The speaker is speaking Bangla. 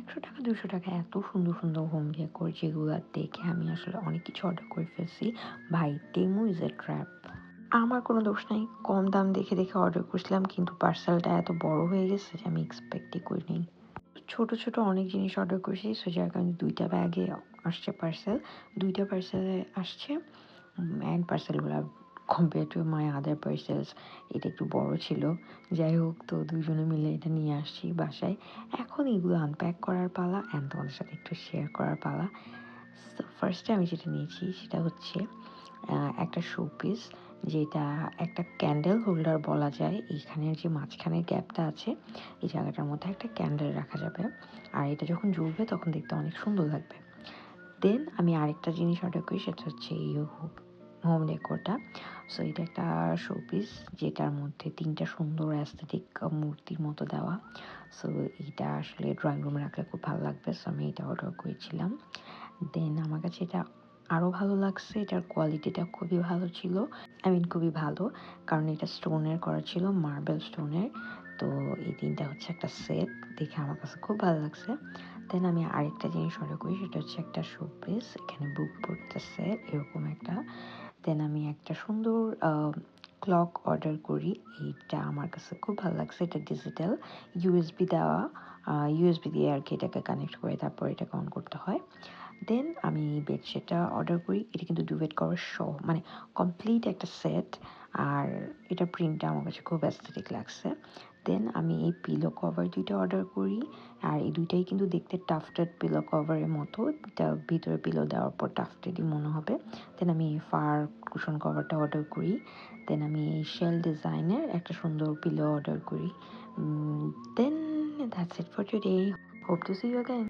৳১০০ ৳২০০ এত সুন্দর, সুন্দর হোম ডেকোর যেগুলা দেখে আমি আসলে অনেক কিছু অর্ডার করে ফেলছি। ভাই Temu is a trap। আমার কোনো দোষ নাই। কম দাম দেখে, দেখে অর্ডার করছিলাম কিন্তু পার্সেলটা এত বড় হয়ে গেছে যে আমি এক্সপেক্টই করিনি। ছোট, ছোট অনেক জিনিস অর্ডার করেছি। সো যার কারণে ২ টা ব্যাগে আসছে পার্সেল। ২ টা পার্সেলে আসছে অ্যান্ড পার্সেলগুলা compare to my other parcels এটা একটু বড় ছিল। যাই হোক তো ২ জনে মিলে এটা নিয়ে আসছি বাসায়। এখন এগুলো আনপ্যাক করার পালা অ্যান্ড তোমাদের সাথে একটু শেয়ার করার পালা। সো ফার্স্টে আমি যেটা নিয়েছি সেটা হচ্ছে একটা শোপিস যেটা একটা ক্যান্ডেল হোল্ডার বলা যায়। এইখানের যে মাঝখানের গ্যাপটা আছে এই জায়গাটার মধ্যে একটা ক্যান্ডেল রাখা যাবে। আর এটা যখন জ্বলবে তখন দেখতে অনেক সুন্দর লাগবে। দেন আমি আরেকটা জিনিস অর্ডার করি সেটা হচ্ছে এই হোম ডেকোরটা। সো এটা একটা শোপিস যেটার মধ্যে ৩ টা সুন্দর অ্যাস্থেটিক মূর্তির মতো দেওয়া। সো এইটা আসলে ড্রয়িং রুমে রাখলে খুব ভালো লাগবে। সো আমি এটা অর্ডার করেছিলাম। দেন আমার কাছে এটা আরও ভালো লাগছে। এটার কোয়ালিটিটা খুবই ভালো ছিল। খুবই ভালো। কারণ এটা স্টোনের করা ছিল, মার্বেল স্টোনের। তো এই ৩ টা হচ্ছে একটা সেট। দেখে আমার কাছে খুব ভালো লাগছে। দেন আমি আরেকটা জিনিস অর্ডার করি সেটা হচ্ছে একটা শোপিস। এখানে বুক পড়তেছে এরকম একটা। দেন আমি একটা সুন্দর ক্লক অর্ডার করি। এইটা আমার কাছে খুব ভালো লাগছে। এটা ডিজিটাল ইউএসবি দেওয়া। ইউএসবি দিয়ে আরকি এটাকে কানেক্ট করে তারপর এটাকে অন করতে হয়। দেন আমি বেডশিটটা অর্ডার করি। এটা কিন্তু ডুভেট কভার সহ মানে কমপ্লিট একটা সেট। আর এটার প্রিন্টটা আমার কাছে খুব অ্যাস্থেটিক লাগছে। দেন আমি এই পিলো কভার ২ টা অর্ডার করি। আর এই ২ টাই কিন্তু দেখতে টাফটেড পিলো কভারের মতো। এটা ভিতরে পিলো দেওয়ার পর টাফটেডই মনে হবে। দেন আমি ফার কুশন কভারটা অর্ডার করি। দেন আমি শেল ডিজাইনের একটা সুন্দর পিলো অর্ডার করি। Then that's it for today. Hope to see you again.